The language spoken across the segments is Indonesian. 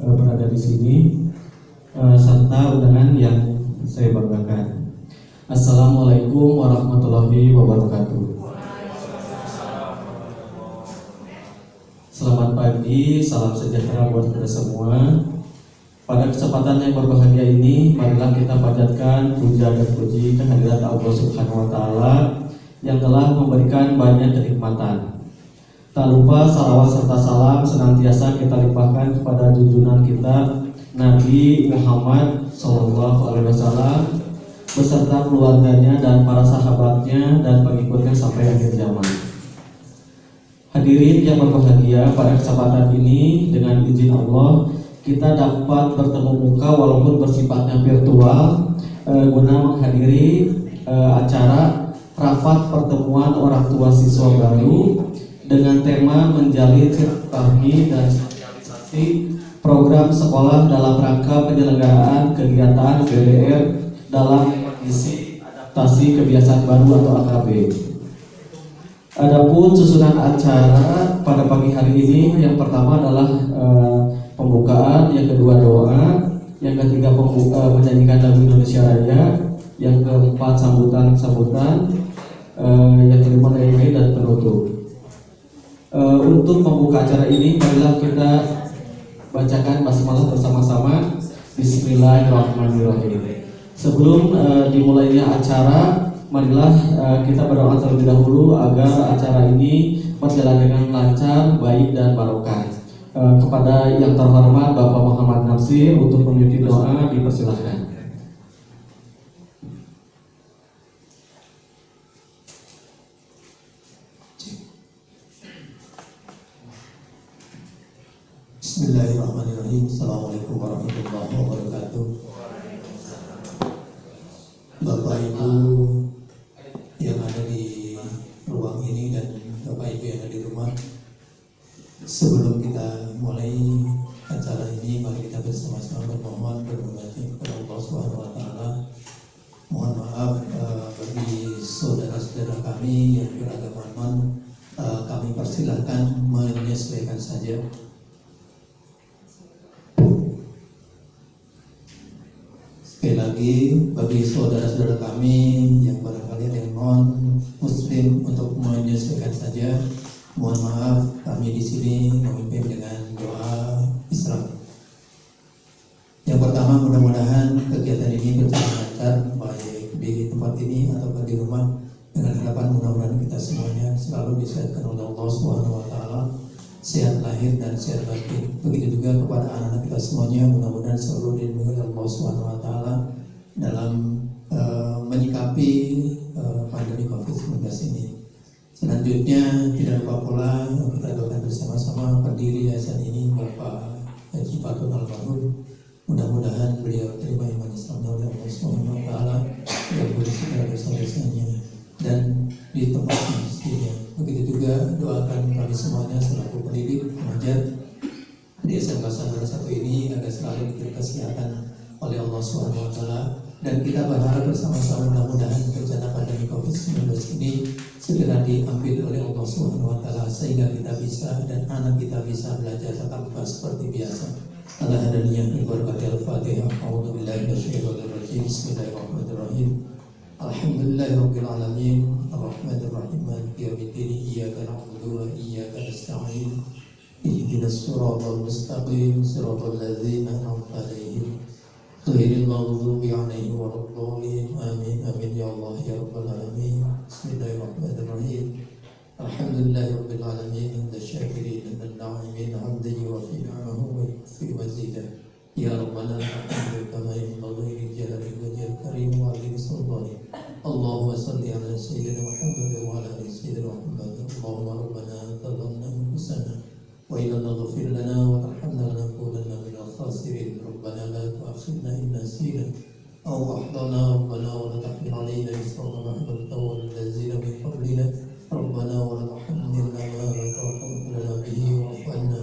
berada di sini serta undangan yang saya banggakan. Assalamualaikum warahmatullahi wabarakatuh. Selamat pagi, salam sejahtera buat kita semua. Pada kesempatan yang berbahagia ini, marilah kita panjatkan puja dan puji kehadirat Allah Subhanahu wa Ta'ala yang telah memberikan banyak kenikmatan. Tak lupa salawat serta salam senantiasa kita limpahkan kepada junjungan kita Nabi Muhammad SAW beserta keluarganya dan para sahabatnya dan pengikutnya sampai akhir zaman. Hadirin yang berbahagia, pada kesempatan ini dengan izin Allah kita dapat bertemu muka walaupun bersifatnya virtual guna menghadiri acara rapat pertemuan orang tua siswa baru dengan tema menjalin silaturahmi dan sosialisasi program sekolah dalam rangka penyelenggaraan kegiatan BDR dalam kondisi adaptasi kebiasaan baru atau AKB. Adapun susunan acara pada pagi hari ini, yang pertama adalah pembukaan, yang kedua doa, yang ketiga menyanyikan lagu Indonesia Raya, yang keempat sambutan, yang kelima nyanyi dan penutup. Untuk membuka acara ini, marilah kita bacakan basmalah bersama-sama. Bismillahirrahmanirrahim. Sebelum dimulainya acara, marilah kita berdoa terlebih dahulu agar acara ini berjalan dengan lancar, baik dan barokah. Kepada yang terhormat Bapak Muhammad Natsir untuk memimpin doa, dipersilahkan. Bismillahirrahmanirrahim. Assalamualaikum warahmatullahi wabarakatuh. Bapak Ibu yang ada di ruang ini dan Bapak Ibu yang ada di rumah, sebelum kita mulai acara ini, mari kita bersama-sama bermohon bermunajat kepada Allah Subhanahu wa Ta'ala. Mohon maaf bagi saudara-saudara kami yang beragama non, kami persilahkan menyesuaikan saja. Sekali lagi, bagi saudara-saudara kami yang barangkali ada yang non muslim, untuk menyesuaikan saja. Mohon maaf, kami di sini memimpin dengan doa Islam. Yang pertama, mudah-mudahan kegiatan ini berjalan lancar, baik di tempat ini ataupun di rumah, dengan harapan mudah-mudahan kita semuanya selalu disehatkan oleh Allah Subhanahu wa Ta'ala, sehat lahir dan sehat batin. Begitu juga kepada anak-anak kita semuanya, mudah-mudahan selalu dilindungi oleh Allah Subhanahu wa Ta'ala dalam menyikapi pandemi COVID-19 ini. Selanjutnya, tidak lupa pula kita doakan bersama-sama pendiri yayasan ini, Bapak Haji Patun Almarhum. Mudah-mudahan beliau terima iman Islamnya oleh Allah Subhanahu wa Ta'ala, diampuni segala dosa-dosanya dan di tempat mestinya. Begitu juga doakan kami semuanya selaku pendidik, pengajar di SMK Sanura 1 ini agar selalu diberi kesehatan oleh Allah Subhanahu wa Ta'ala, dan kita berharap bersama-sama mudah-mudahan bencana pandemi COVID-19 ini segera diambil oleh Allah Subhanahu wa Ta'ala, sehingga kita bisa dan anak kita bisa belajar tatap muka seperti biasa. Alhamdulillah, Al-Fatihah. A'udzubillahi minasyaitonir rajim. Bismillahirrahmanirrahim. Alhamdulillahirabbil alamin. Arrahmanir rahim. Maliki yaumiddin. Iyyaka na'budu wa iyyaka nasta'in. Ihdinas siratal mustaqim. Siratal ladzina an'amta 'alaihim ghairil maghdubi 'alaihim waladdallin. Amin amin ya Allah ya rabbal alamin. Bismillahirrahmanirrahim. Alhamdulillahirabbil alamin. Hamdasyakirin dan na'imin hamdan yuwafi ni'amahu wa yuwaffi mazidah. Ya Rabbana alhamdulillah kama yanbaghi li jalali wajhil karim wa 'azimi sultanih. Allahumma salli ala sayyidina Muhammad wa ala ali sayyidina Muhammad. Allahumma rabbana zalamna anfusana wa illam taghfir lana wa tarhamna lanakunanna minal khasirin. Rabbana la tu'akhidhna in nasina aw akhtana. Rabbana wa la tahmil 'alaina isran kama hamaltahu 'alal ladzina min qablina. Rabbana wa la tuhammilna ma la taqata lana bihi wa'fu 'anna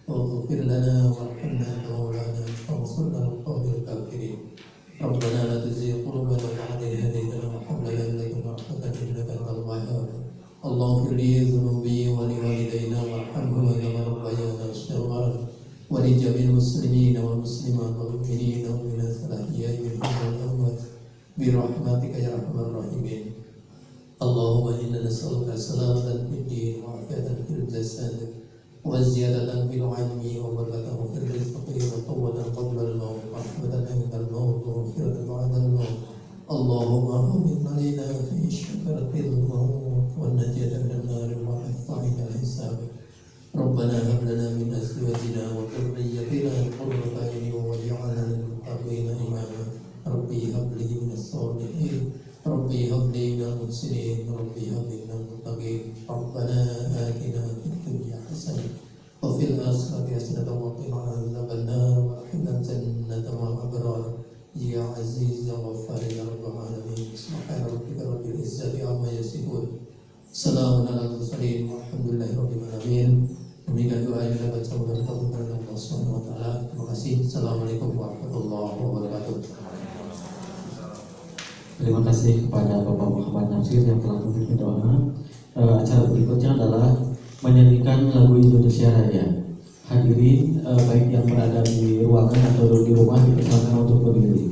waghfir lana warhamna anta maulana fansurna 'alal qawmil kafirin. Rabbana la tuzigh qulubana ba'da idh hadaytana wa hab lana min ladunka rahmatan innaka antal wahhab. Allahumma ighfir li dhunubi wa li walidayna warhamhuma kama rabbayana saghira wa li jami'i المسلمين والمسلمات والمؤمنين والمؤمنات الأحياء منهم والأموات برحمتك يا أرحم الراحمين. اللهم إنا نسألك سلامة في الدين وعافية في الجسد وزيادة في العلم وبركة في الرزق وقوة قبل الموت ورحمة عند الموت ومغفرة بعد الموت. اللهم أهون علينا في شكرة الموت والنجاة من النار والحفظ عند الحساب. ربنا هب لنا من أزواجنا وذريتنا قرة أعين واجعلنا للمتقين إماما. ربي هب لي من الصالحين ربي هب لي من المحسنين ربي هب لي من المتقين. ربنا آتنا في الدنيا حسنة وفي الآخرة حسنة وقنا عذاب النار وأدخلنا الجنة مع الأبرار يا عزيز يا غفار يا رب العالمين. سبحان ربك رب العزة عما يصفون سلام على المرسلين والحمد لله رب العالمين. Demikian doa yang dapat saya ucapkan kepada Allah Subhanahu wa taala. Terima kasih. Assalamualaikum warahmatullahi wabarakatuh. Terima kasih kepada Bapak Muhammad Nasir yang telah memberikan doa. Acara berikutnya adalah menyanyikan lagu Indonesia Raya. Hadirin baik yang berada di ruangan atau di rumah dipersilakan untuk berdiri.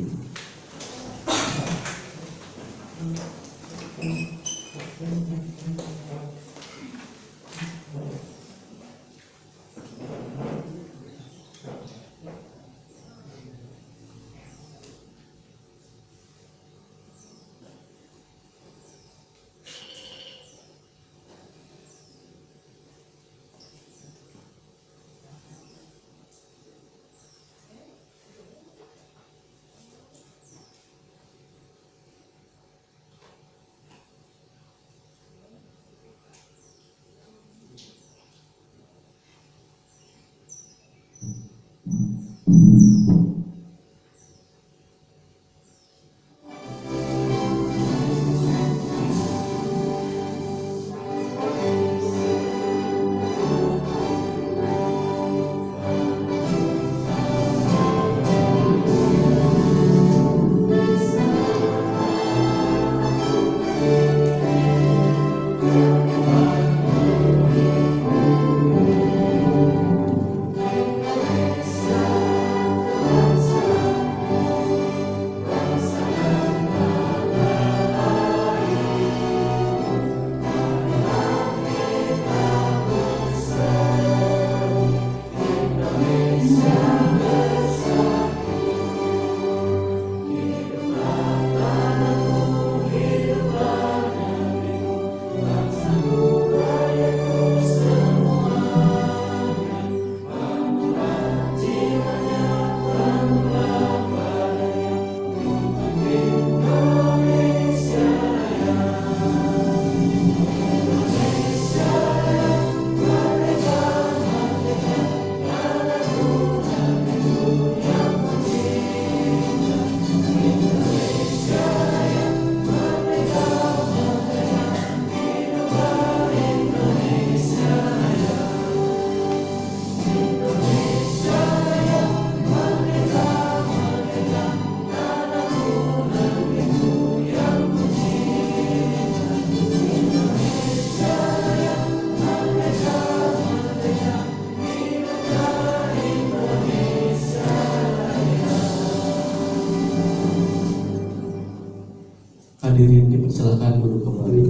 Hadirin dipersilakan duduk kembali.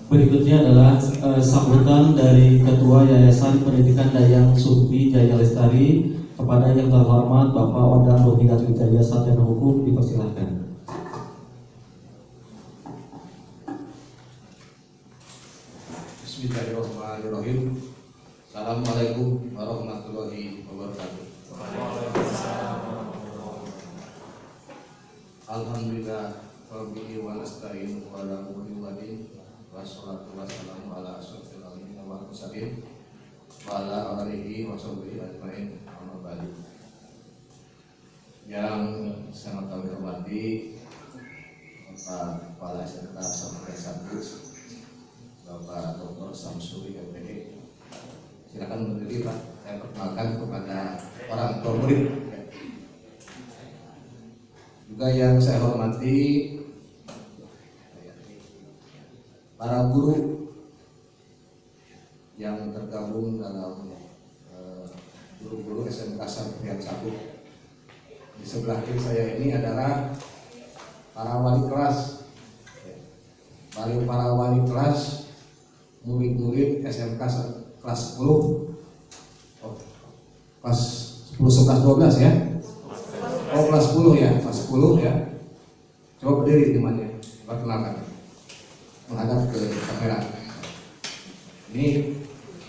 Berikutnya adalah sambutan dari Ketua Yayasan Pendidikan Dayang Supi Jaya Lestari kepada yang terhormat Bapak Odang Rohidat Wijaya Sarjana Hukum, dipersilakan. Bismillahirrahmanirrahim. Assalamualaikum warahmatullahi wabarakatuh. Alhamdulillah rabbil wa nasta'inu wa la mu'min wassalatu wassalamu ala asyrofil anbiya'i wal mursalin wa ala alihi wa sahbihi ajmain. Amma ba'du. Yang sangat kami hormati Bapak Kepala SMK Samudra 1 Bapak Dr. Samsuri MPD. Silakan berdiri Pak. Saya perkenalkan kepada orang tua murid. Juga yang saya hormati para guru yang tergabung dalam guru-guru SMK Sangkuriang 1. Di sebelah kiri saya ini adalah para wali kelas, para wali kelas murid-murid SMK kelas 10, kelas 10, 11, 12 ya. Oh, kelas 10 ya, kelas 10 ya. Coba berdiri temannya, perkenalkan, menghadap ke kamera.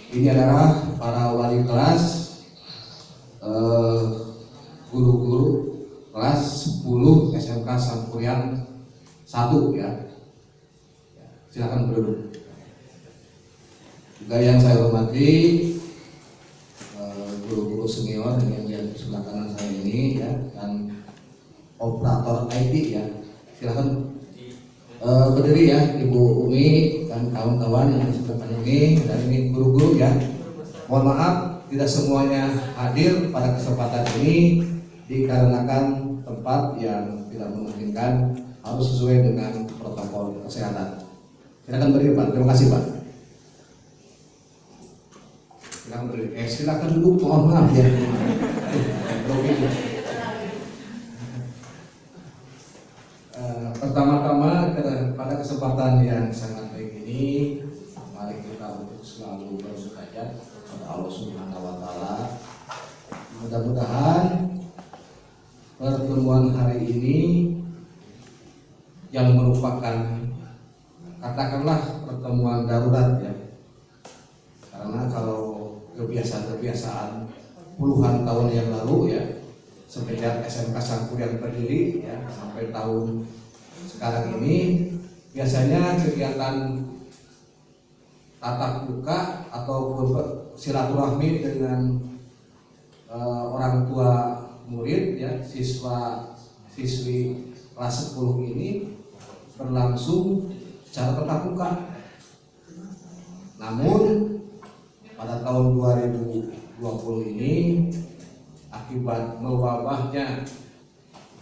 Ini adalah para wali kelas, guru-guru kelas 10 SMK Sangkuriang 1 ya. Silakan berduduk. Juga yang saya hormati guru-guru senior yang di sebelah kanan saya ini ya, dan operator IT ya. Silakan berdiri ya, Ibu Umi dan kawan-kawan yang di sebelah kanan ini, dan ini guru-guru ya. Mohon maaf tidak semuanya hadir pada kesempatan ini dikarenakan tempat yang tidak memungkinkan, harus sesuai dengan protokol kesehatan. Silakan berdiri Pak. Terima kasih Pak. Silakan berdiri. Silakan duduk. Mohon maaf ya. Pertama-tama pada kesempatan yang sangat baik ini, mari kita untuk selalu bermunajat kepada Allah Subhanahu wa Ta'ala. Mudah-mudahan pertemuan hari ini yang merupakan, katakanlah, pertemuan darurat ya. Karena kalau kebiasaan puluhan tahun yang lalu ya, semenjak SMK Sangkuriang berdiri ya, sampai tahun sekarang ini, biasanya kegiatan tatap muka ataupun silaturahmi dengan orang tua murid ya, siswi kelas 10 ini berlangsung secara tatap muka. Namun pada tahun 2020 ini, akibat mewabahnya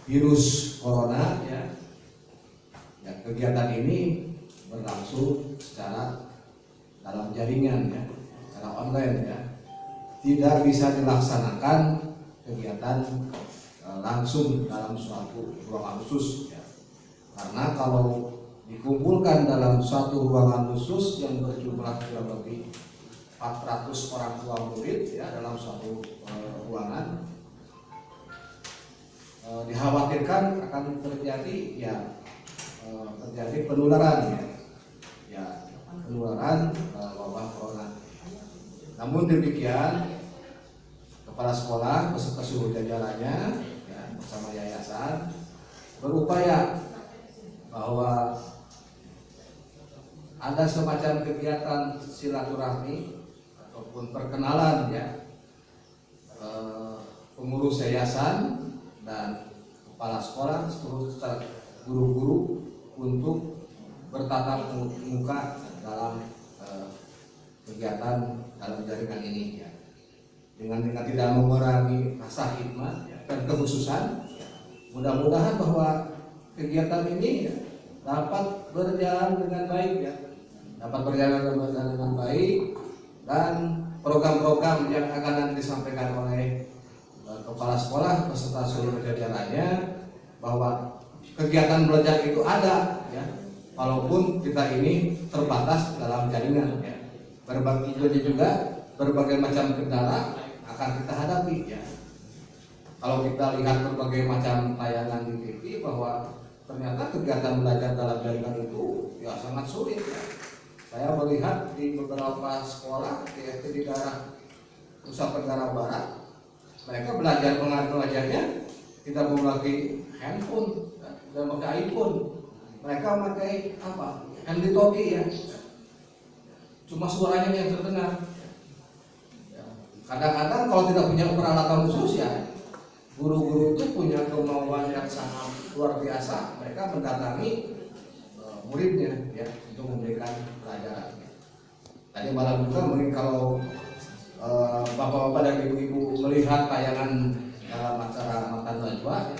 virus corona ya, kegiatan ini berlangsung secara dalam jaringan ya, secara online ya. Tidak bisa dilaksanakan kegiatan langsung dalam suatu ruangan khusus ya. Karena kalau dikumpulkan dalam suatu ruangan khusus yang berjumlah kurang lebih 400 orang tua murid ya dalam suatu ruangan, dikhawatirkan akan terjadi ya, terjadi penularan ya, penularan wabah corona. Namun demikian, kepala sekolah beserta seluruh jajarannya ya, bersama yayasan berupaya bahwa ada semacam kegiatan silaturahmi ataupun perkenalan ya, pengurus yayasan dan kepala sekolah, seluruh guru-guru untuk bertatap muka dalam kegiatan dalam jaringan ini ya. Dengan tidak mengurangi rasa hikmat ya, dan kekhususan ya. Mudah-mudahan bahwa kegiatan ini ya, dapat berjalan dengan baik ya, dapat berjalan dengan baik, dan program-program yang akan nanti disampaikan oleh kepala sekolah beserta seluruh jajarannya, bahwa kegiatan belajar itu ada ya, walaupun kita ini terbatas dalam jaringan ya. Berbagai macam kendala akan kita hadapi ya. Kalau kita lihat berbagai macam tayangan di TV, bahwa ternyata kegiatan belajar dalam jaringan itu ya sangat sulit ya. Saya melihat di beberapa sekolah di daerah Nusa Tenggara Barat, mereka belajarnya tidak memakai handphone, tidak memakai iPhone, mereka memakai apa? Handy-talkie ya. Cuma suaranya yang terdengar. Kadang-kadang kalau tidak punya peralatan khusus ya, guru-guru itu punya kemauan yang sangat luar biasa. Mereka mendatangi muridnya ya, untuk memberikan pelajaran. Tadi malam juga mungkin kalau bapak-bapak dan ibu-ibu melihat tayangan dalam acara Matan Najwa,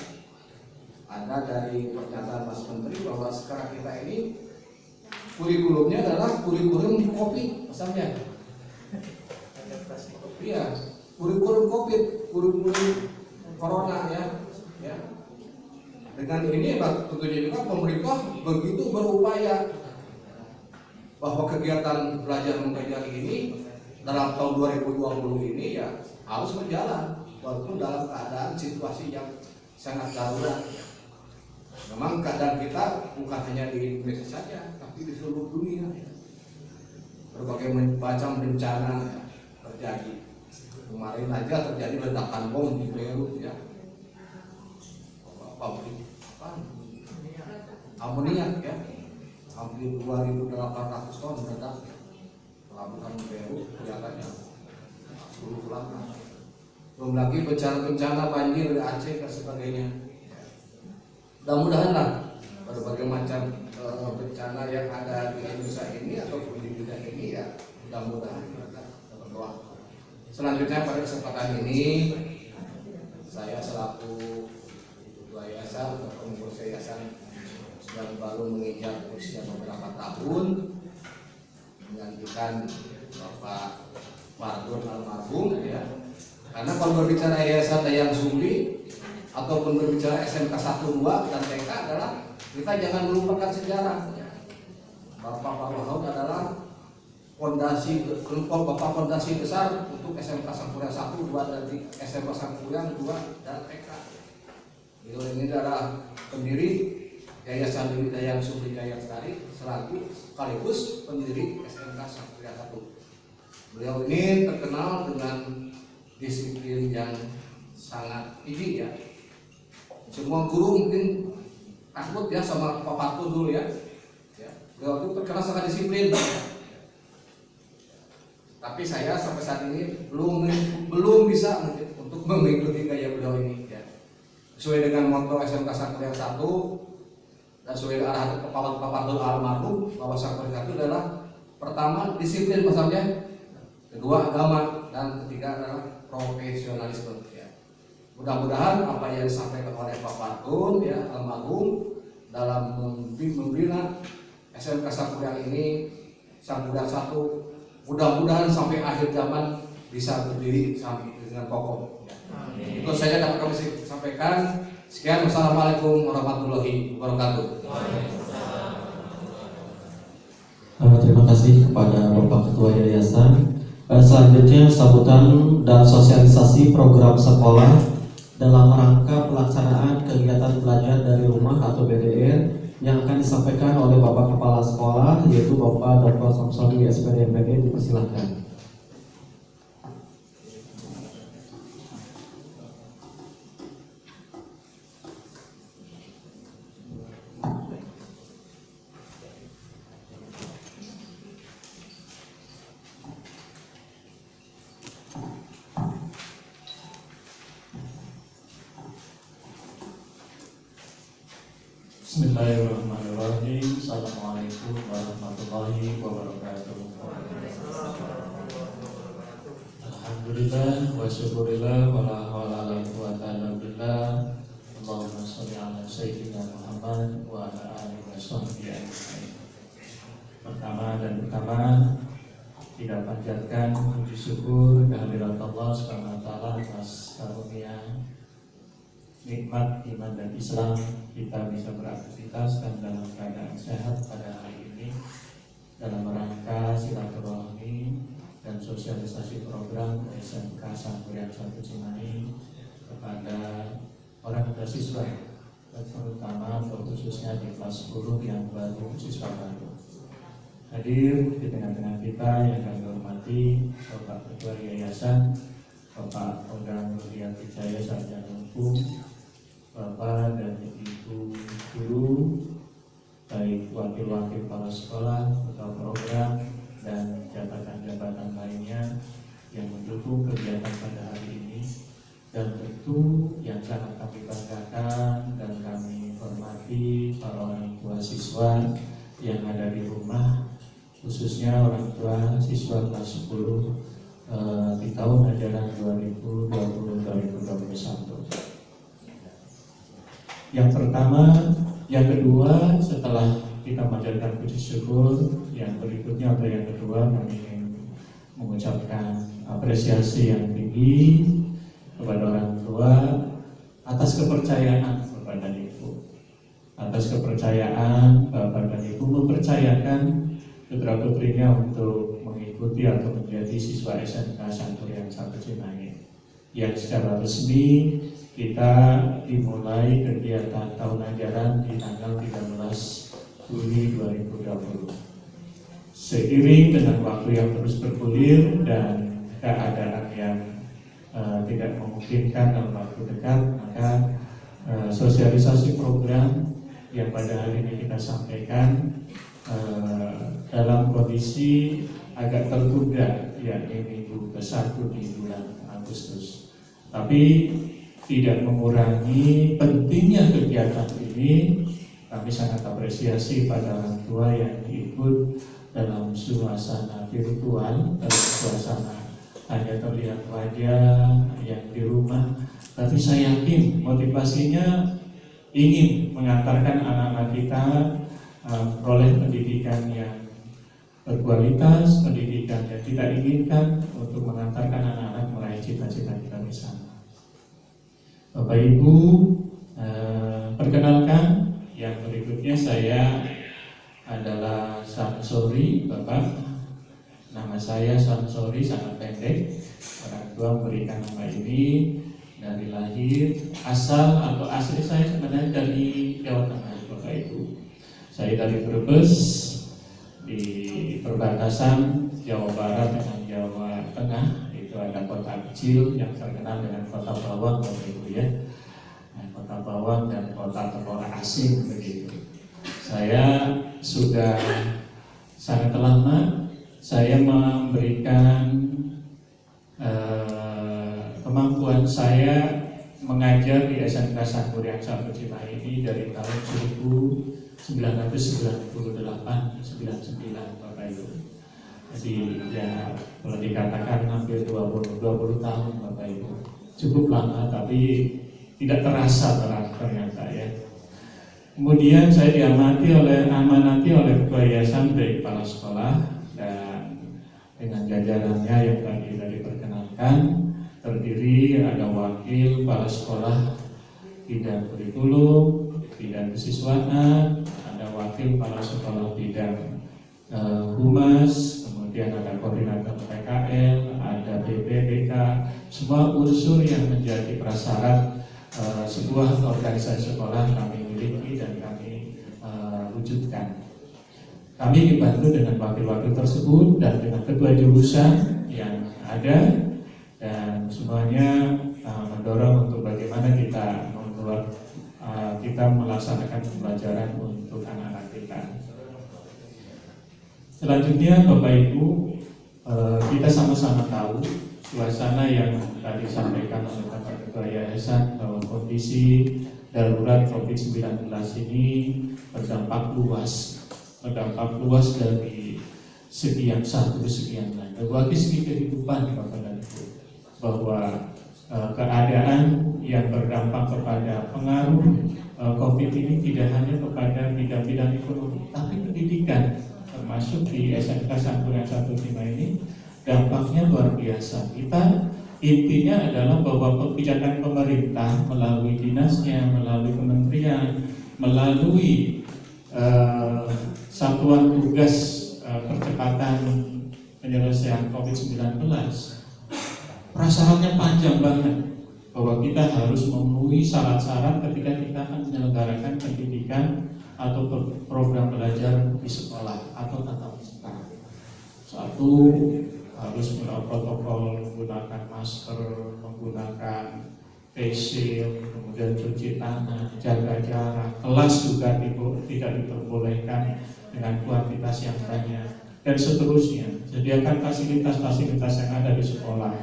ada dari pernyataan Mas Menteri bahwa sekarang kita ini kurikulumnya adalah kurikulum kopi, pesannya iya, kurikulum COVID, kurikulum corona ya. Dengan ini tentunya juga pemerintah begitu berupaya bahwa kegiatan belajar mengajar ini dalam tahun 2020 ini ya harus berjalan walaupun dalam keadaan situasi yang sangat darurat. Memang keadaan kita bukan hanya di Indonesia saja, tapi di seluruh dunia. Berbagai macam bencana terjadi. Kemarin aja terjadi ledakan bom di Beirut ya. Pabrik amoniak ya, hampir 2.800 ton meledak pelabuhan Beirut kelihatannya 10 selatan. Belum lagi bencana-bencana banjir di Aceh dan sebagainya. Mudah-mudahan lah berbagai macam bencana yang ada di Indonesia ini ataupun di dunia ini ya mudah-mudahan kita berdoa. Selanjutnya pada kesempatan ini saya selaku ketua yayasan atau pengurus yayasan yang baru menginjak usia beberapa tahun menggantikan Bapak Mardun almarhum ya. Karena kalau berbicara Yayasan Dayang Sumbi ataupun berbicara SMK 1, 2 dan TK adalah kita jangan melupakan sejarah. Bapak Laut adalah Bapak fondasi besar untuk SMK Sangkuriang 1, 2 dan SMK Sangkuriang 2 dan TK. Beliau ini adalah pendiri Yayasan Dayang Sumbi Jaya Lestari sekaligus pendiri SMK Sangkuriang 1. Beliau ini terkenal dengan disiplin yang sangat tinggi ya. Semua guru mungkin takut ya sama Pak Patu dulu ya. Beliau itu terkenal sangat disiplin. Tapi saya sampai saat ini belum bisa untuk mengikuti gaya beliau ini ya. Sesuai dengan moto SMK Sangkuriang 1 dan sesuai arahan Pak Patu almarhum bahwa Sangkuriang 1 adalah pertama disiplin pasalnya, kedua agama, dan ketiga adalah profesionalisme ya. Mudah-mudahan apa yang disampaikan oleh Pak Patun ya almarhum dalam membina SMK Sangkuriang ini, Sangkuriang 1, mudah-mudahan sampai akhir zaman bisa berdiri sampai dengan kokoh ya. Itu saja dapat kami sampaikan. Sekian, wassalamualaikum warahmatullahi wabarakatuh. Terima kasih kepada Bapak Ketua Yayasan. Selanjutnya sambutan dan sosialisasi program sekolah dalam rangka pelaksanaan kegiatan belajar dari rumah atau BDR yang akan disampaikan oleh Bapak Kepala Sekolah yaitu Bapak Dr. Samsoni SPD MPD. Dipersilahkan. Bismillahirrahmanirrahim. Assalamualaikum warahmatullahi wabarakatuh. Alhamdulillah wa syukurillah wa la hawla wa la quwwata illa billah. Allahumma sholli ala sayyidina Muhammad wa ala alihi washabbihi ajmain. Pertama tidak panjatkan puji syukur kehadirat Allah Subhanahu wa taala atas karunia nikmat iman dan Islam kita bisa beraktivitas dan dalam keadaan sehat pada hari ini dalam rangka silaturahmi dan sosialisasi program SMK Sangkuriang 1 Cimahi kepada orang tua siswa, terutama khususnya di kelas 10 yang baru siswa baru. Hadir di tengah-tengah kita yang kami hormati Bapak Ketua Yayasan, Bapak Odang Nurhayat Wijaya Sarjana Hukum, Bapak dan Ibu guru, baik wakil-wakil kepala sekolah, ketua program, dan jabatan-jabatan lainnya yang mendukung kegiatan pada hari ini. Dan tentu yang sangat kami banggakan dan kami hormati para orang tua siswa yang ada di rumah, khususnya orang tua siswa kelas 10 di tahun ajaran 2020-2021. Yang pertama, yang kedua, setelah kita menjadikan puji syukur, yang berikutnya atau yang kedua kami ingin mengucapkan apresiasi yang tinggi kepada orang tua atas kepercayaan kepada Ibu. Atas kepercayaan Bapak dan Ibu mempercayakan putra-putrinya untuk mengikuti atau menjadi siswa SMK Santuriang 1 Cimahi, yang secara resmi kita dimulai kegiatan tahun ajaran di tanggal 13 Juli 2020. Seiring dengan waktu yang terus bergulir dan keadaan yang tidak memungkinkan dalam waktu dekat, maka sosialisasi program yang pada hari ini kita sampaikan dalam kondisi agak tertunda, yakni minggu ke-1 di bulan Agustus. Tapi tidak mengurangi pentingnya kegiatan ini. Kami sangat apresiasi pada orang tua yang ikut dalam suasana virtual, dalam suasana hanya terlihat wajah yang di rumah. Tapi saya yakin motivasinya ingin mengantarkan anak-anak kita memperoleh pendidikan yang berkualitas, pendidikan yang kita inginkan untuk mengantarkan anak-anak meraih cita-cita kita bersama. Bapak Ibu, perkenalkan yang berikutnya, saya adalah Samsuri Bapak. Nama saya Samsuri, sangat pendek. Orang tua memberikan nama ini dari lahir. Asal atau asli saya sebenarnya dari Jawa Tengah, Bapak Ibu. Saya dari Brebes, di perbatasan Jawa Barat dengan Jawa Tengah. Itu ada kota kecil yang terkenal dengan Kota Bawang, Bapak Ibu ya. Nah, Kota Bawang dan Kota Telur Asin begitu. Saya sudah sangat lama saya memberikan kemampuan saya mengajar di SMK Santuriang 1 Cimahi ini dari tahun 1998-99 Bapak Ibu. Jadi ya kalau dikatakan hampir 20 tahun Bapak Ibu. Cukup lama tapi tidak terasa ternyata ya. Kemudian saya diamanati oleh Ketua Yayasan dari Kepala Sekolah, dan dengan jajarannya yang tadi diperkenalkan, terdiri ada wakil kepala sekolah bidang kurikulum, bidang kesiswaan, ada wakil kepala sekolah bidang humas, kemudian ada koordinator PKL, ada BPPK, semua unsur yang menjadi prasyarat sebuah organisasi sekolah kami miliki dan kami wujudkan. Kami dibantu dengan wakil-wakil tersebut dan dengan ketua jurusan yang ada, dan semuanya mendorong untuk bagaimana kita membuat kita melaksanakan pembelajaran untuk anak-anak kita. Selanjutnya Bapak Ibu, kita sama-sama tahu suasana yang tadi disampaikan oleh Bapak Ketua Yayasan bahwa kondisi darurat COVID-19 ini berdampak luas dari sekian satu ke sekian lain. Bagi segi kehidupan Bapak dan Ibu, bahwa keadaan yang berdampak kepada pengaruh COVID ini tidak hanya kepada bidang-bidang ekonomi, tapi pendidikan, termasuk di SMK Santuriang 1 Cimahi ini dampaknya luar biasa. Kita intinya adalah bahwa kebijakan pemerintah melalui dinasnya, melalui kementerian, melalui satuan tugas percepatan penyelesaian COVID-19, prasyaratnya panjang banget, bahwa kita harus memenuhi syarat-syarat ketika kita akan menyelenggarakan pendidikan atau program belajar di sekolah atau tatap muka. Satu, harus protokol menggunakan masker, menggunakan face shield, kemudian cuci tangan, jaga jarak. Kelas juga tidak diperbolehkan dengan kuantitas yang banyak, dan seterusnya. Sediakan fasilitas-fasilitas yang ada di sekolah.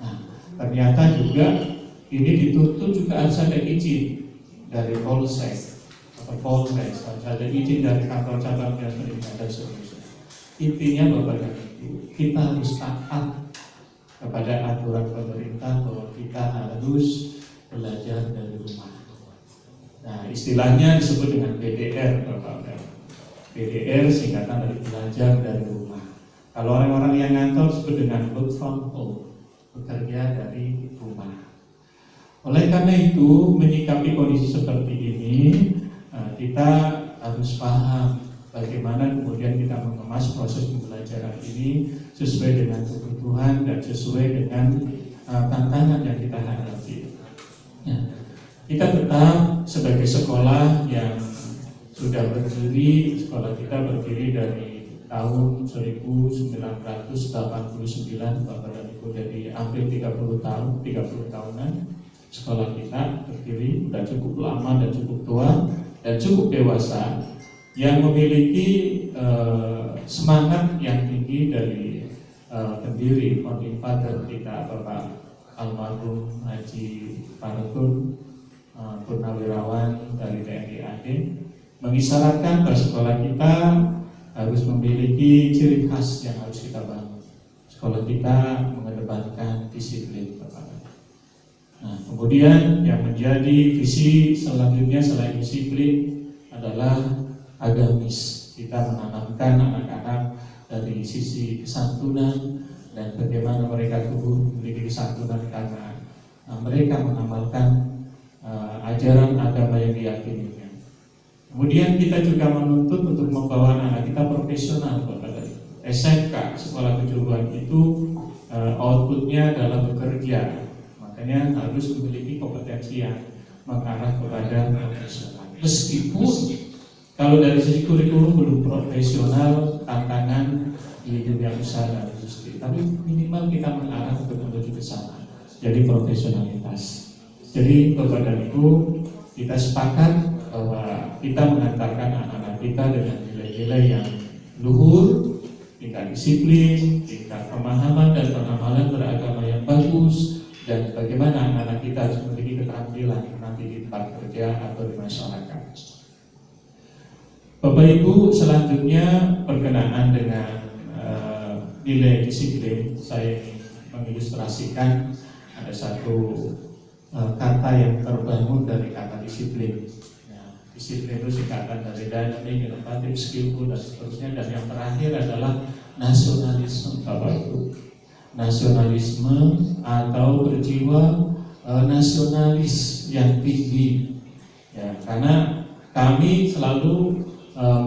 Nah, ternyata juga ini dituntut juga harus ada izin dari Polsek atau Polres, harus ada izin dari kantor cabang dinas pendidikan dan seterusnya. Intinya Bapak dan Ibu, kita harus taat kepada aturan pemerintah bahwa kita harus belajar dari rumah. Nah, istilahnya disebut dengan PDR, Bapak. PDR singkatan dari belajar dari rumah. Kalau orang-orang yang ngantor disebut dengan work from home, bekerja dari rumah. Oleh karena itu, menyikapi kondisi seperti ini, kita harus paham bagaimana kemudian kita mengemas proses pembelajaran ini sesuai dengan kebutuhan dan sesuai dengan tantangan yang kita hadapi. Ya. Kita tetap sebagai sekolah yang sudah berdiri, sekolah kita berdiri dari tahun 1989, Bapak dan Ibu, jadi hampir 30 tahunan. Sekolah kita berdiri, sudah cukup lama dan cukup tua dan cukup dewasa, yang memiliki semangat yang tinggi dari pendiri founding father kita, Bapak almarhum Haji Farukun, purnawirawan dari TNI AD, mengisyaratkan bahwa sekolah kita harus memiliki ciri khas yang harus kita bangun. Sekolah kita mengedepankan disiplin, Bapak. Nah, kemudian yang menjadi visi selanjutnya selain disiplin adalah agamis. Kita menanamkan anak-anak dari sisi kesantunan dan bagaimana mereka tumbuh memiliki kesantunan karena mereka mengamalkan ajaran agama yang diyakininya. Kemudian kita juga menuntut untuk membawa anak kita profesional, Bapak. SMK, sekolah kejuruan itu outputnya adalah bekerja. Makanya harus memiliki kompetensi yang mengarah kepada profesional. Meskipun kalau dari sisi kurikulum belum profesional, tantangan di dunia usaha dan industri, tapi minimal kita mengarah untuk menuju ke sana. Jadi profesionalitas. Jadi Bapak dan Ibu, kita sepakat bahwa kita mengantarkan anak-anak kita dengan nilai-nilai yang luhur, tingkat disiplin, tingkat pemahaman dan pengamalan beragama yang bagus, dan bagaimana anak-anak kita harus memiliki keterampilan nanti di tempat kerja atau di masyarakat. Bapak Ibu, selanjutnya berkenaan dengan nilai disiplin, saya ingin mengilustrasikan ada satu kata yang terbangun dari kata disiplin. Disiplin itu singkatan dari dynamic, inovatif, skillful, dan seterusnya. Dan yang terakhir adalah nasionalisme, Bapak Ibu. Nasionalisme atau berjiwa nasionalis yang tinggi. Ya, karena kami selalu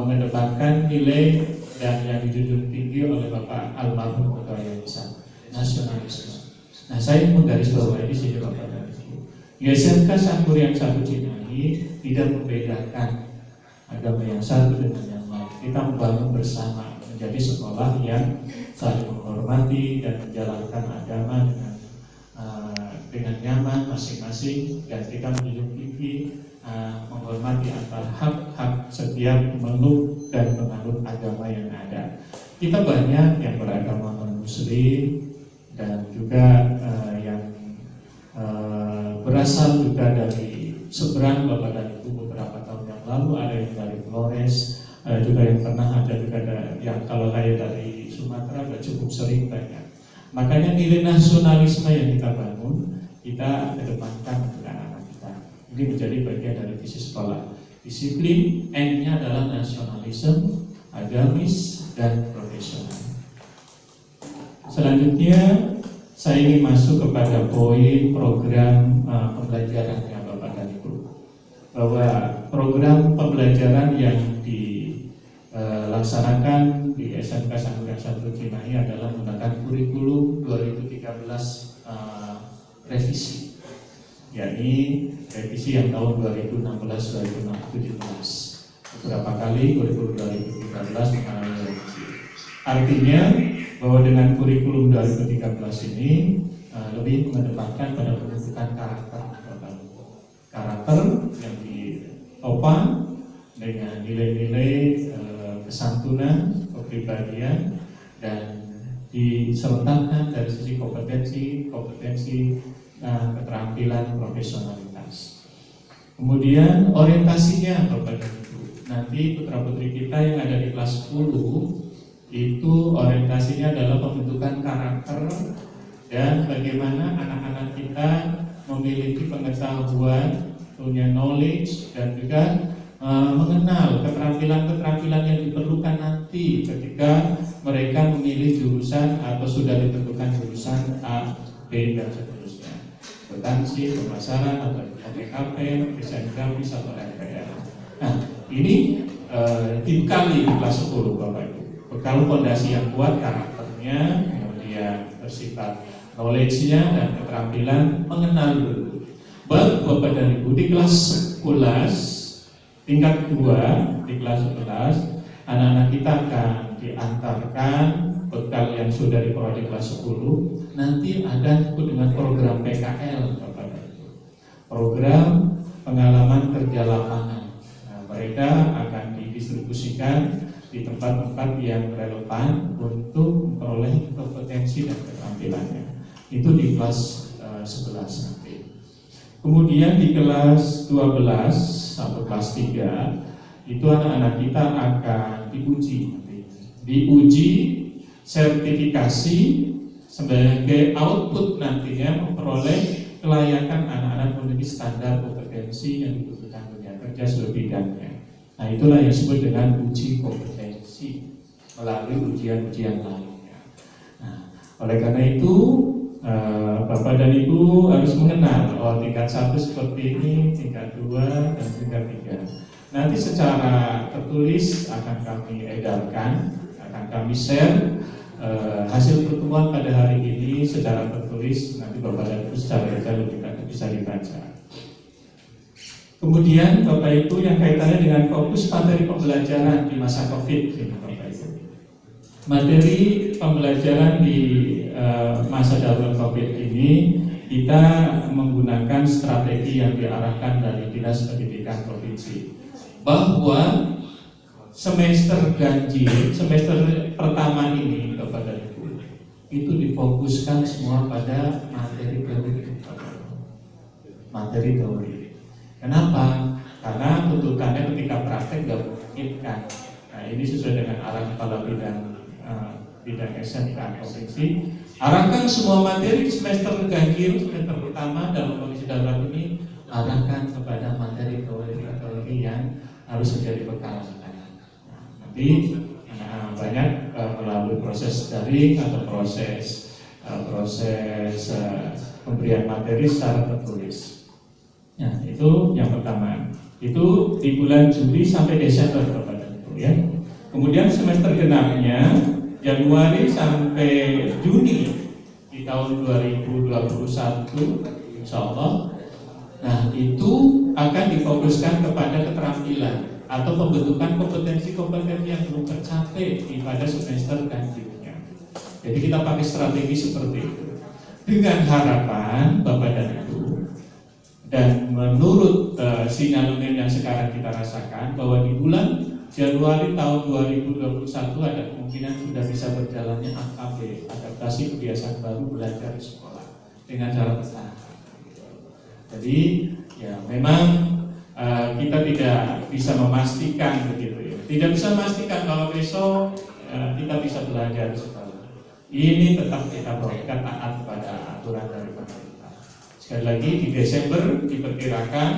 mengedepankan nilai dan yang dijunjung tinggi oleh Bapak almarhum Ketua Yayasan, nasionalisme. Nah, saya menggarisbawahi di sini, Bapak dan Ibu. Di SMK Sangkur yang satu Cimahi tidak membedakan agama yang satu dengan yang lain. Kita membangun bersama menjadi sekolah yang saling menghormati dan menjalankan agama dengan nyaman masing-masing, dan kita menjunjung tinggi menghormati antara hak-hak setiap pemeluk dan penganut agama yang ada. Kita banyak yang beragama non-muslim dan juga yang berasal juga dari seberang, Bapak dan Ibu. Beberapa tahun yang lalu ada yang dari Flores, ada juga yang pernah ada juga yang kalau kayak dari Sumatera sudah cukup sering banyak. Makanya nilai nasionalisme yang kita bangun, kita kedepankan untuk anak-anak kita. Ini menjadi bagian dari visi sekolah. Disiplin, N-nya adalah nasionalisme, agamis, dan profesional. Selanjutnya saya ingin masuk kepada poin program pembelajarannya, Bapak dan Ibu. Bahwa program pembelajaran yang dilaksanakan di SMK Sangkur yang satu Cimahi adalah menggunakan kurikulum 2013 revisi, yakni revisi yang tahun 2016-2017. Beberapa kali kurikulum 2013 mengalami revisi. Artinya bahwa dengan kurikulum 2013 ini lebih mengedepankan pada pembentukan karakter yang ditopang dengan nilai-nilai kesantunan, kepribadian, dan disertakan dari sisi kompetensi keterampilan profesionalitas. Kemudian orientasinya, Bapak dan Ibu, nanti putra-putri kita yang ada di kelas 10 itu orientasinya adalah pembentukan karakter dan bagaimana anak-anak kita memiliki pengetahuan, punya knowledge, dan juga mengenal keterampilan-keterampilan yang diperlukan nanti ketika mereka memilih jurusan atau sudah ditentukan jurusan A, B, dan seterusnya. Akuntansi, pemasaran, atau OPKP, desain grafis, atau RPR. Nah, ini dibekali di kelas 10 Bapak Ibu. Bekal fondasi yang kuat karakternya, kemudian bersifat knowledge-nya dan keterampilan mengenal dulu. Baru Bapak dan Ibu di kelas 11 tingkat 2 di kelas 11 anak-anak kita akan diantarkan bekal yang sudah diperoleh di kelas 10. Nanti ada disebut dengan program PKL Bapak dan Ibu. Program pengalaman kerja lapangan. Nah, mereka akan didistribusikan di tempat-tempat yang relevan untuk memperoleh kompetensi dan keterampilannya. Itu di kelas 11 nanti. Kemudian di kelas 12 atau kelas 3 itu anak-anak kita akan diuji. Diuji sertifikasi sebagai output nantinya memperoleh kelayakan anak-anak memiliki standar kompetensi yang dibutuhkan dunia kerja seluruh bidangnya. Nah, itulah yang disebut dengan uji kompetensi melalui ujian-ujian lainnya. Nah, oleh karena itu Bapak dan Ibu harus mengenal tingkat 1 seperti ini, tingkat 2 dan tingkat 3. Nanti secara tertulis akan kami edarkan, akan kami share hasil pertemuan pada hari ini secara tertulis. Nanti Bapak dan Ibu secara detail bisa dibaca. Kemudian Bapak Ibu yang kaitannya dengan fokus materi pembelajaran di masa COVID ini Bapak Ibu. Materi pembelajaran di masa darurat COVID ini kita menggunakan strategi yang diarahkan dari Dinas Pendidikan Provinsi bahwa semester ganjil, semester pertama ini Bapak dan Ibu itu difokuskan semua pada materi teori. Materi teori. Kenapa? Karena tuntutannya ketika praktek nggak memungkinkan. Nah, ini sesuai dengan arah kepala bidang SMK provinsi. Arahkan semua materi semester ganjil, semester pertama dalam kondisi darurat ini arahkan kepada materi teori yang harus menjadi bekal. Nanti banyak melalui proses daring atau proses pemberian materi secara tertulis. Nah, itu yang pertama. Itu di bulan Juli sampai Desember Bapak dan Ibu ya. Kemudian semester genapnya Januari sampai Juni di tahun 2021 insya Allah. Nah, itu akan difokuskan kepada keterampilan atau pembentukan kompetensi-kompetensi yang belum tercapai pada semester ganjilnya. Jadi kita pakai strategi seperti itu dengan harapan Bapak dan Ibu, dan menurut sinyalemen yang sekarang kita rasakan bahwa di bulan Januari tahun 2021 ada kemungkinan sudah bisa berjalannya AKB, adaptasi kebiasaan baru belajar di sekolah dengan cara bertahap. Jadi ya memang kita tidak bisa memastikan begitu ya. Tidak bisa memastikan bahwa besok kita bisa belajar di sekolah. Ini tetap kita berikan taat pada aturan dari pemerintah. Sekali lagi di Desember diperkirakan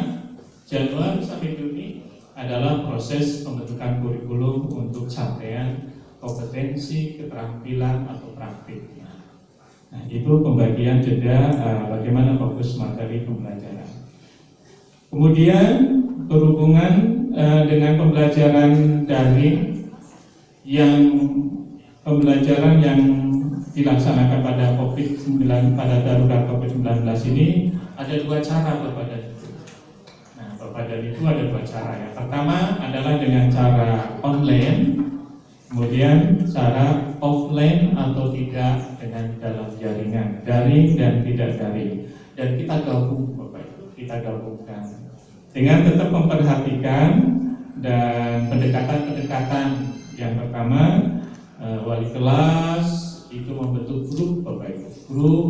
Januari sampai Juni adalah proses pembentukan kurikulum untuk capaian kompetensi, keterampilan atau praktiknya. Nah, itu pembagian jeda bagaimana fokus materi pembelajaran. Kemudian berhubungan dengan pembelajaran daring yang pembelajaran yang dilaksanakan pada COVID-19 pada darurat COVID-19 ini ada dua cara Bapak dan Ibu. Nah, Bapak dan Ibu ada dua cara. Yang pertama adalah dengan cara online, kemudian cara offline atau tidak dengan dalam jaringan, daring dan tidak daring. Dan kita gabung Bapak Ibu, kita gabungkan dengan tetap memperhatikan dan pendekatan-pendekatan. Yang pertama wali kelas itu membentuk grup Bapak Ibu, grup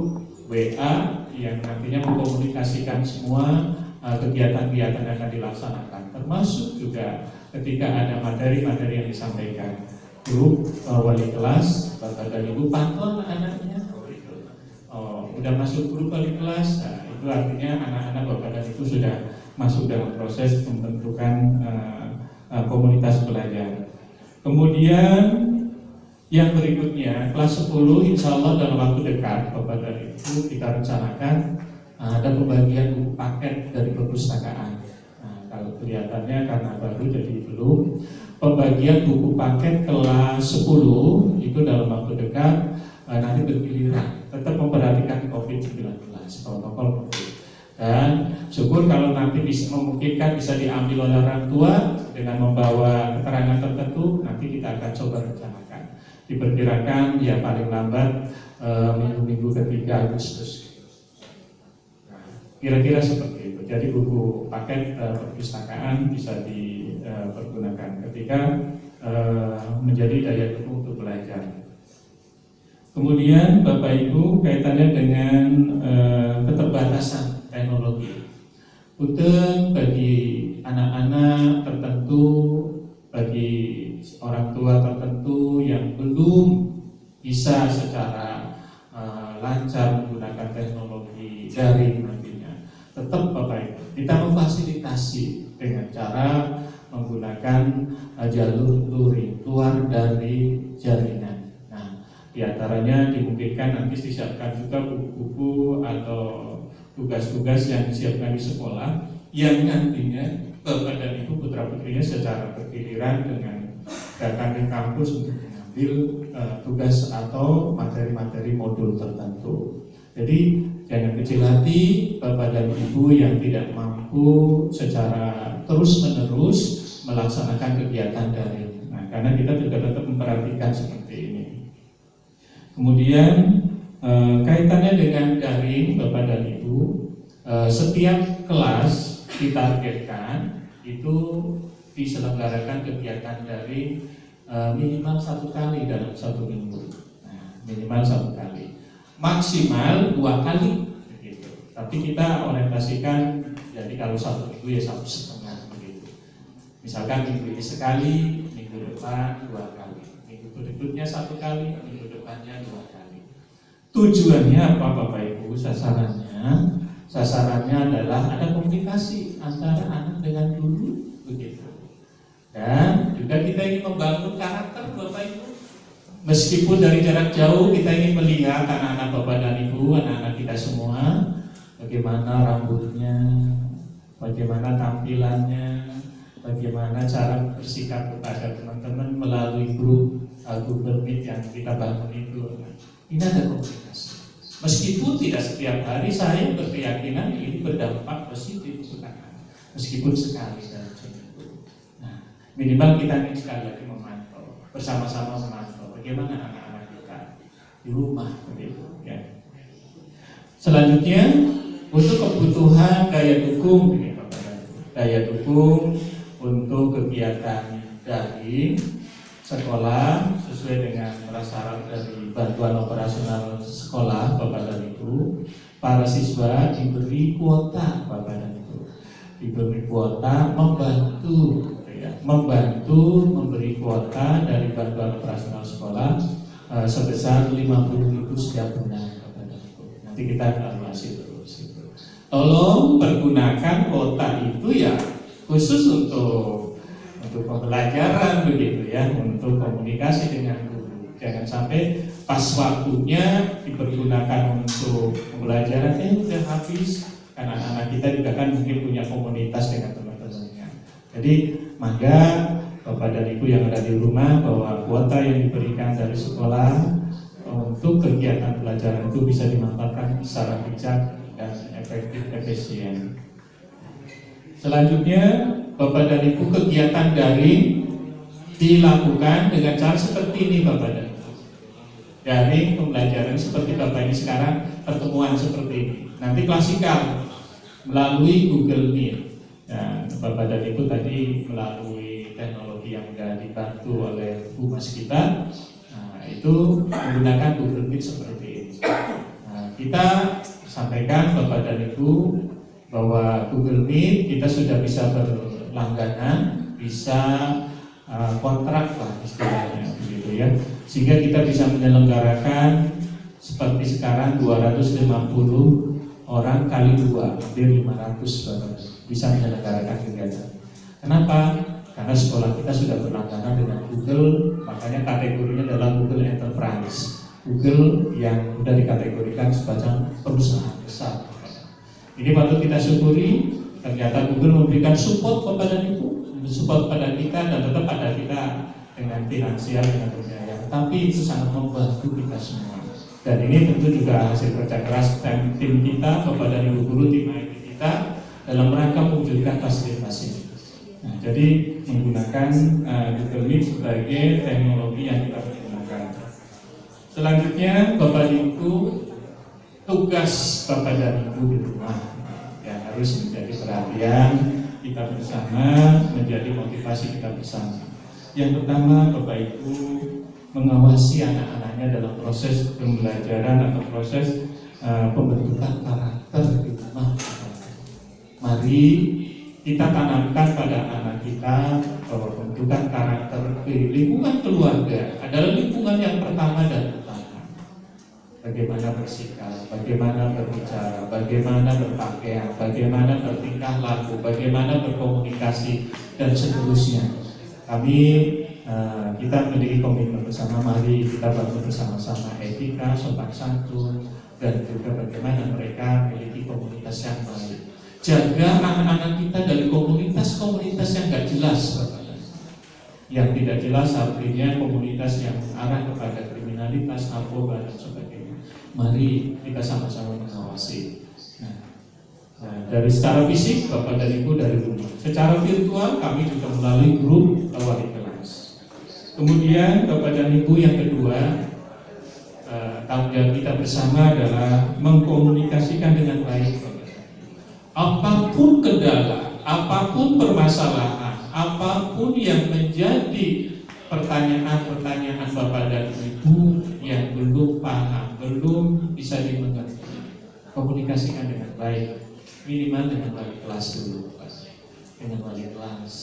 WA yang nantinya mengkomunikasikan semua kegiatan-kegiatan yang akan dilaksanakan, termasuk juga ketika ada materi-materi yang disampaikan. Grup wali kelas, Bapak dan Ibu pantau anak-anaknya. Udah masuk grup wali kelas, nah, itu artinya anak-anak Bapak dan Ibu sudah masuk dalam proses pembentukan komunitas belajar. Kemudian yang berikutnya kelas 10 insya Allah dalam waktu dekat Bapak dan Ibu kita rencanakan ada pembagian buku paket dari perpustakaan. Nah, kalau kelihatannya karena baru jadi belum. Pembagian buku paket kelas 10 itu dalam waktu dekat nanti bergiliran. Tetap memperhatikan COVID-19, protokol COVID. Dan syukur kalau nanti bisa memungkinkan bisa diambil oleh orang tua dengan membawa keterangan tertentu, nanti kita akan coba rencanakan. Diperkirakan ya paling lambat minggu-minggu ketiga Agustus. Nah, kira-kira seperti itu. Jadi buku paket perpustakaan bisa dipergunakan ketika menjadi daya dukung untuk belajar. Kemudian Bapak Ibu kaitannya dengan keterbatasan teknologi. Untuk bagi anak-anak tertentu, bagi orang tua tertentu yang belum bisa secara lancar menggunakan teknologi daring nantinya, tetap Bapak Ibu kita memfasilitasi dengan cara menggunakan jalur luring keluar dari jaringan. Di antaranya dimungkinkan nanti disiapkan juga buku-buku atau tugas-tugas yang disiapkan di sekolah yang nantinya Bapak dan Ibu putra-putrinya secara bergiliran dengan datang ke kampus untuk mengambil tugas atau materi-materi modul tertentu. Jadi jangan kecil hati Bapak dan Ibu yang tidak mampu secara terus-menerus melaksanakan kegiatan daring. Nah, karena kita juga tetap memperhatikan seperti ini. Kemudian kaitannya dengan daring Bapak dan Ibu, setiap kelas ditargetkan itu diselenggarakan kegiatan daring minimal 1 kali dalam 1 minggu. Nah, minimal 1 kali, maksimal 2 kali begitu. Tapi kita orientasikan jadi kalau 1 minggu ya 1,5 begitu. Misalkan minggu ini sekali, minggu depan 2 kali, minggu berikutnya 1 kali, minggu depannya 2 kali. Tujuannya apa Bapak Ibu? Sasarannya adalah ada komunikasi antara anak dengan guru begitu. Dan juga kita ingin membangun karakter Bapak Ibu. Meskipun dari jarak jauh kita ingin melihat anak-anak Bapak dan Ibu, anak-anak kita semua, bagaimana rambutnya, bagaimana tampilannya, bagaimana cara bersikap kepada teman-teman melalui grup Google Meet yang kita bangun itu. Ini ada komunikasi. Meskipun tidak setiap hari, saya berkeyakinan ini berdampak positif untuk anak. Meskipun sekali dalam seminggu. Nah, minimal kita ini sekali lagi memantau, bersama-sama memantau bagaimana anak-anak kita di rumah begitu. Ya. Selanjutnya untuk kebutuhan daya dukung, daya dukung untuk kegiatan daring sekolah sesuai dengan prasyarat dari bantuan operasional sekolah Bapak dan Ibu, para siswa diberi kuota Bapak dan Ibu, diberi kuota membantu memberi kuota dari bantuan operasional sekolah sebesar 50.000 setiap bulan Bapak dan Ibu. Nanti kita evaluasi terus. Tolong pergunakan kuota itu ya khusus untuk pembelajaran begitu ya, untuk komunikasi dengan guru. Jangan sampai pas waktunya dipergunakan untuk pembelajaran udah habis, karena anak-anak kita juga kan mungkin punya komunitas dengan teman-temannya. Jadi maka Bapak dan Ibu yang ada di rumah bahwa kuota yang diberikan dari sekolah untuk kegiatan pelajaran itu bisa dimanfaatkan secara bijak dan efektif efisien. Selanjutnya Bapak dan Ibu, kegiatan daring dilakukan dengan cara seperti ini Bapak dan Ibu. Daring pembelajaran seperti Bapak ini sekarang, pertemuan seperti ini. Nanti klasikal melalui Google Meet. Dan Bapak dan Ibu tadi melalui teknologi yang sudah dibantu oleh humas kita, itu menggunakan Google Meet seperti ini. Kita sampaikan Bapak dan Ibu bahwa Google Meet kita sudah bisa berlangganan, bisa kontrak lah istilahnya begitu ya, sehingga kita bisa menyelenggarakan seperti sekarang 250 orang kali 2, hampir 500 bisa menyelenggarakan kegiatan. Kenapa? Karena sekolah kita sudah berlangganan dengan Google, makanya kategorinya adalah Google Enterprise, Google yang sudah dikategorikan sebagai perusahaan besar. Ini patut kita syukuri, ternyata Google memberikan support kepada itu, support pada kita dan tetap pada kita dengan finansial, dengan pembiayaan. Tapi itu sangat membantu kita semua. Dan ini tentu juga hasil kerja keras tim kita kepada ibu guru, tim IT kita dalam rangka mewujudkan fasilitas ini. Nah, jadi menggunakan Google Meet sebagai teknologi yang kita gunakan. Selanjutnya, Bapak Ibu, tugas Bapak dan Ibu di rumah yang harus menjadi perhatian kita bersama, menjadi motivasi kita bersama. Yang pertama, Bapak Ibu mengawasi anak-anaknya dalam proses pembelajaran atau proses pembentukan karakter di rumah. Mari kita tanamkan pada anak kita bahwa pembentukan karakter di lingkungan keluarga adalah lingkungan yang pertama dan utama. Bagaimana bersikap, bagaimana berbicara, bagaimana berpakaian, bagaimana bertingkah laku, bagaimana berkomunikasi, dan seterusnya. Kita memiliki komitmen bersama, mari kita bangun bersama-sama etika, sopan santun, dan juga bagaimana mereka memiliki komunitas yang baik. Jaga anak-anak kita dari komunitas-komunitas yang tidak jelas. Yang tidak jelas artinya komunitas yang mengarah kepada kriminalitas, narkoba, dan sebagainya. Mari kita sama-sama mengawasi. Dari secara fisik, Bapak dan Ibu dari rumah. Secara virtual, kami juga melalui grup wali kelas. Kemudian, Bapak dan Ibu yang kedua, tanggung jawab kita bersama adalah mengkomunikasikan dengan baik. Apapun kendala, apapun permasalahan, apapun yang menjadi pertanyaan-pertanyaan Bapak dan Ibu yang belum paham, belum bisa dimengerti, komunikasikan dengan baik, minimal dengan wali kelas dulu, dengan wali kelas.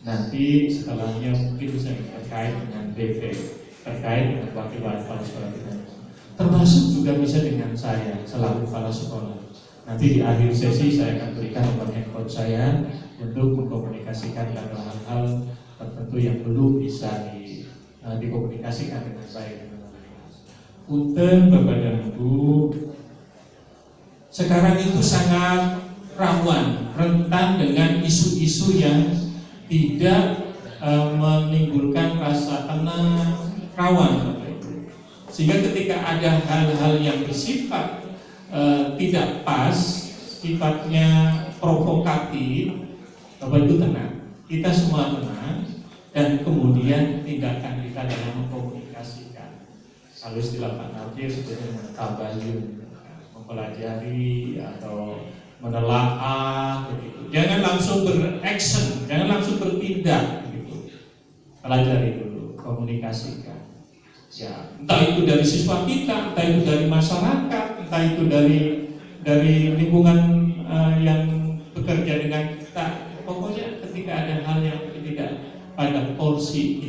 Nanti setelahnya mungkin bisa terkait dengan DP, terkait dengan wakil wali kepala sekolah kita, termasuk juga bisa dengan saya selaku kepala sekolah. Nanti di akhir sesi saya akan berikan nomor handphone saya untuk mengkomunikasikan hal-hal tertentu yang belum bisa dikomunikasikan dengan baik. Punten Bapak dan Ibu, sekarang itu sangat rawan, rentan dengan isu-isu yang tidak menimbulkan rasa tenang, rawan Bapak Ibu. Sehingga ketika ada hal-hal yang bersifat tidak pas, sifatnya provokatif, Bapak Ibu tenang, kita semua tenang, dan kemudian tindakan kita dalam mengkomunikasikan. Kalau istilah Pak Nadir sebetulnya tabayun, mempelajari atau menelaah, begitu. Jangan langsung beraction, jangan langsung bertindak, begitu. Pelajari dulu, komunikasikan. Ya, entah itu dari siswa kita, entah itu dari masyarakat, entah itu dari lingkungan yang bekerja dengan kita. Pokoknya ketika ada hal yang tidak pada porsi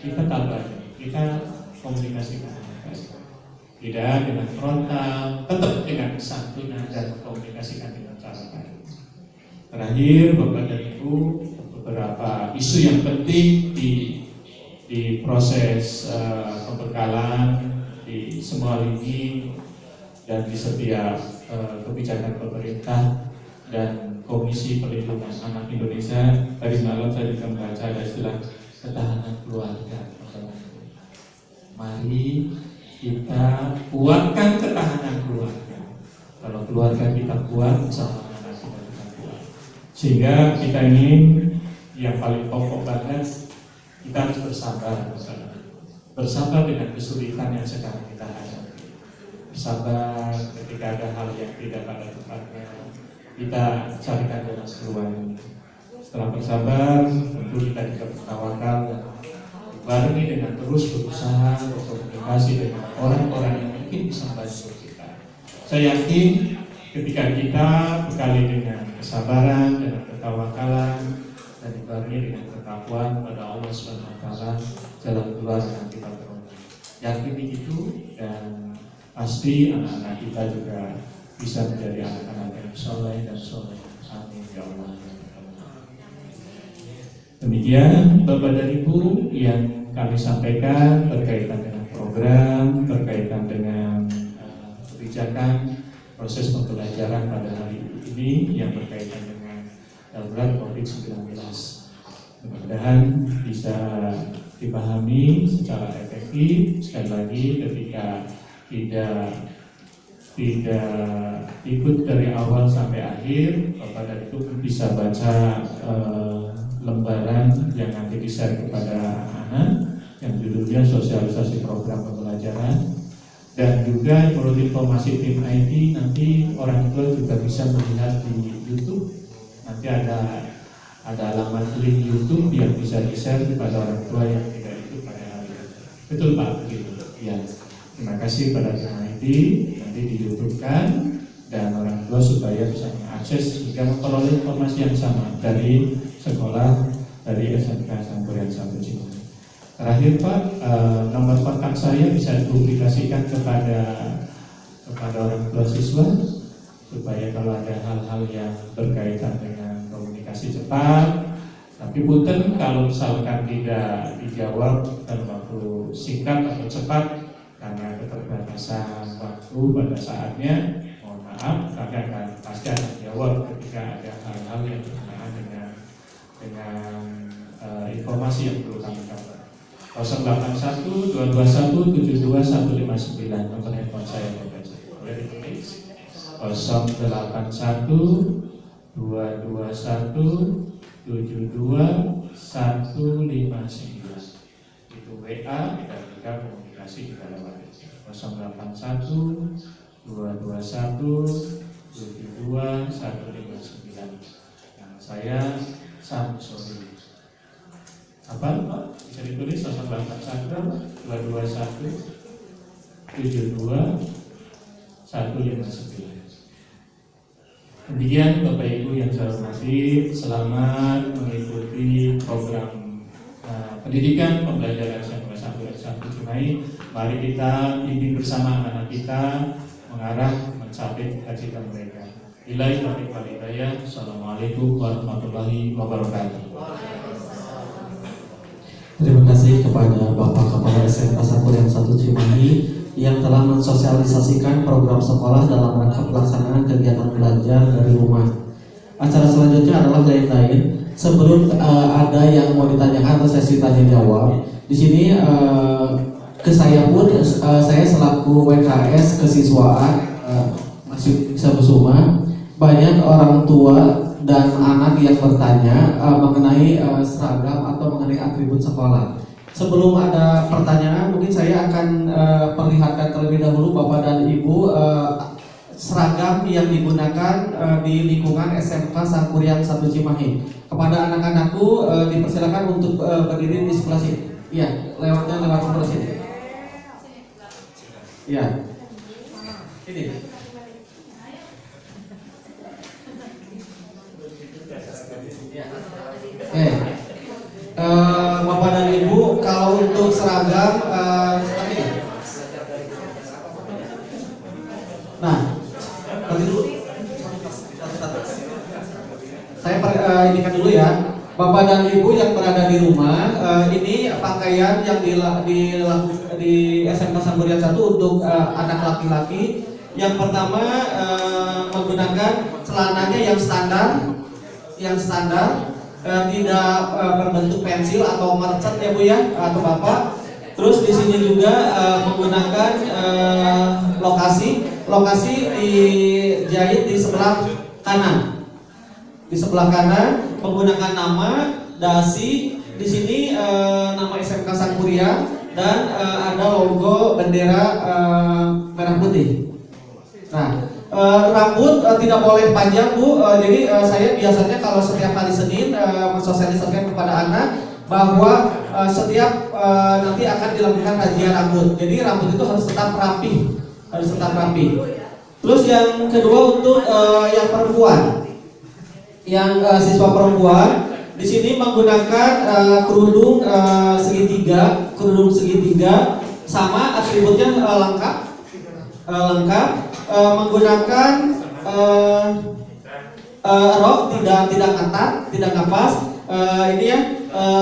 kita tabah, kita komunikasikan. Tidak dengan frontal, tetap dengan kesantunan dan komunikasikan dengan cara baik. Terakhir, Bapak dan Ibu, beberapa isu yang penting di proses pembekalan di semua lini dan di setiap kebijakan pemerintah dan Komisi Perlindungan Anak Indonesia. Tadi malam saya juga membaca ada istilah ketahanan keluarga. Mari kita kuatkan ketahanan keluarga. Kalau keluarga kita kuat, sama anak kita kuat. Sehingga kita ingin yang paling pokok banget, kita harus bersabar, bersabar dengan kesulitan yang sekarang kita hadapi. Bersabar ketika ada hal yang tidak pada tempatnya, kita carikan jalan keluar. Setelah bersabar, tentu kita juga bertawakal dan barengi dengan terus berusaha berkomunikasi dengan orang-orang yang mungkin bisa membantu kita. Saya yakin ketika kita bekali dengan kesabaran, dengan ketawakalan, dan dibarengi dengan ketakwaan pada Allah SWT, jalan keluar yang kita peroleh. Yakin begitu, dan pasti anak-anak kita juga bisa menjadi anak-anak yang soleh dan soleh. Amin ya Allah. Demikian Bapak dan Ibu yang kami sampaikan berkaitan dengan program, berkaitan dengan kebijakan proses pembelajaran pada hari ini yang berkaitan dengan darurat COVID-19. Mudah-mudahan bisa dipahami secara efektif. Sekali lagi, ketika tidak ikut dari awal sampai akhir, Bapak dan Ibu bisa baca lembaran yang nanti di-share kepada anak yang judulnya sosialisasi program pembelajaran, dan juga menurut informasi tim IT nanti orang tua juga bisa melihat di YouTube. Nanti ada alamat link YouTube yang bisa di-share kepada orang tua yang tidak ikut pada hari ini. Betul Pak, begitu. Ya. Terima kasih pada tim IT, nanti di YouTube kan, dan orang tua supaya bisa mengakses hingga memperoleh informasi yang sama dari sekolah dari SMK Sangkuriang 1 Cimahi. Terakhir Pak, nomor kontak saya bisa dipublikasikan kepada orang tua siswa supaya kalau ada hal-hal yang berkaitan dengan komunikasi cepat. Tapi punten kalau misalkan tidak dijawab dalam waktu singkat atau cepat karena keterbatasan waktu pada saatnya, mohon maaf, kami akan pasti akan jawab ketika ada hal-hal yang berkenaan dengan informasi yang perlu kami cover. 081 221 72159 nomor handphone saya membaca. Boleh ditulis 081 221 72159. Itu WA dan juga komunikasi kita lewat 081 221 72159. Nama saya Samsuri. Apa Pak? Bisa ditulis 081 221 72159. Demikian Bapak Ibu yang saya hormati, selamat mengikuti program pendidikan pembelajaran SMK Sangkuriang 1 Cimahi. Mari kita bimbing bersama anak kita mengarah mencapai cita-cita mereka. Billahi taufiq wal hidayah. Assalamualaikum warahmatullahi wabarakatuh. Terima kasih kepada Bapak Kepala SMK Sangkuriang 1 Cimahi yang telah mensosialisasikan program sekolah dalam rangka pelaksanaan kegiatan belajar dari rumah. Acara selanjutnya adalah lain-lain. Sebelum ada yang mau ditanyakan atau sesi tanya jawab, di sini ke saya pun saya selaku WKS kesiswaan masih bisa bersuma. Banyak orang tua dan anak yang bertanya mengenai seragam atau mengenai atribut sekolah. Sebelum ada pertanyaan, mungkin saya akan perlihatkan terlebih dahulu Bapak dan Ibu seragam yang digunakan di lingkungan SMK Sangkuriang 1 Cimahi. Kepada anak-anakku dipersilakan untuk berdiri di sebelah sini. Iya, lewat sebelah sini. Iya. Ini. Bapak dan Ibu, kalau untuk seragam nah, nanti dulu saya indikan dulu ya, Bapak dan Ibu yang berada di rumah, ini pakaian yang di SMK Sangkuriang 1 untuk anak laki-laki. Yang pertama menggunakan celananya yang standar, tidak berbentuk pensil atau mercet ya Bu ya atau Bapak. Terus di sini juga menggunakan lokasi dijahit di sebelah kanan. Di sebelah kanan menggunakan nama, dasi, di sini nama SMK Sangkuriang dan ada logo bendera merah putih. Nah, rambut tidak boleh panjang Bu, jadi saya biasanya kalau setiap hari Senin mensosialisasikan kepada anak bahwa setiap nanti akan dilakukan kajian rambut. Jadi rambut itu harus tetap rapi, Terus yang kedua untuk yang perempuan, yang siswa perempuan di sini menggunakan kerudung segitiga, sama atributnya lengkap. Menggunakan rok tidak ketat, tidak nafas. Ini ya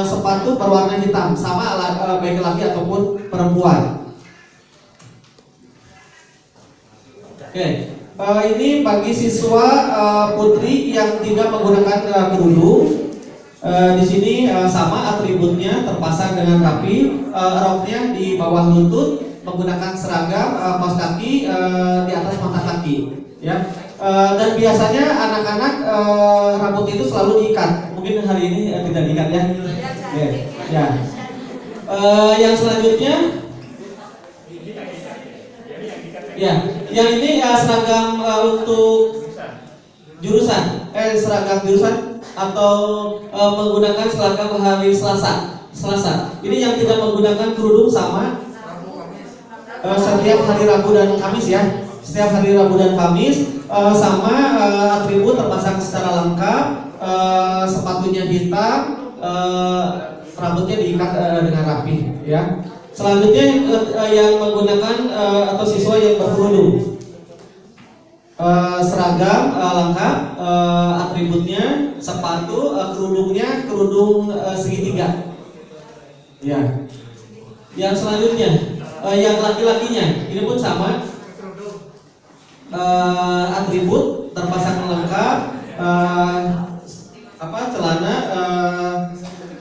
sepatu berwarna hitam, sama baik laki ataupun perempuan. Oke, ini bagi siswa putri yang tidak menggunakan kerudung. Di sini sama atributnya, terpasang dengan rapi, roknya di bawah lutut, menggunakan seragam, kaos kaki di atas mata kaki, ya. Dan biasanya anak-anak rambut itu selalu diikat. Mungkin hari ini tidak diikat ya. Ya. Yang selanjutnya, ya, yang ini seragam untuk jurusan, seragam jurusan atau menggunakan seragam hari Selasa. Ini yang tidak menggunakan kerudung sama setiap hari Rabu dan Kamis ya. Setiap hari Rabu dan Kamis sama atribut terpasang secara lengkap, sepatunya hitam, rambutnya diikat dengan rapi ya. Selanjutnya yang menggunakan atau siswa yang berkerudung, seragam lengkap, atributnya, sepatu, kerudungnya kerudung segitiga. Ya. Yang selanjutnya, yang laki-lakinya ini pun sama, atribut terpasang lengkap, celana,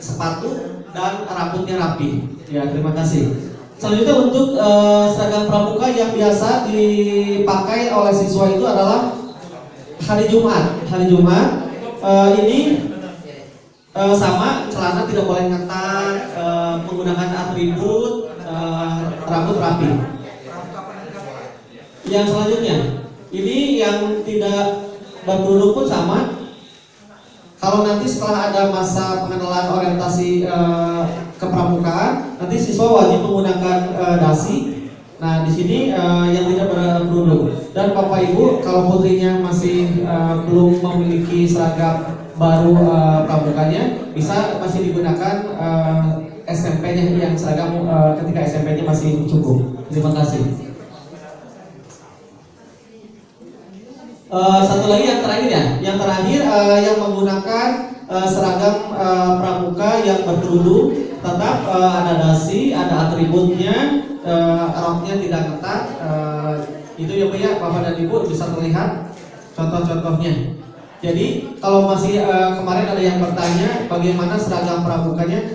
sepatu dan rambutnya rapi. Ya, terima kasih. Selanjutnya untuk seragam pramuka yang biasa dipakai oleh siswa itu adalah hari Jumat. Ini sama, celana tidak boleh ngetat, menggunakan atribut, rambut rapi. Yang selanjutnya, ini yang tidak berkerudung pun sama. Kalau nanti setelah ada masa pengenalan orientasi kepramukaan, nanti siswa wajib menggunakan dasi. Nah, di sini yang tidak berkerudung. Dan Bapak Ibu, kalau putrinya masih belum memiliki seragam baru pramukanya, masih digunakan SMP-nya yang seragam ketika SMP-nya masih cukup. Terima kasih. Satu lagi yang terakhir ya, yang menggunakan seragam pramuka yang berkerudung, tetap ada dasi, ada atributnya, roknya tidak ketat. Itu ya Pak ya, Bapak dan Ibu bisa terlihat contoh-contohnya. Jadi kalau masih kemarin ada yang bertanya bagaimana seragam pramukanya,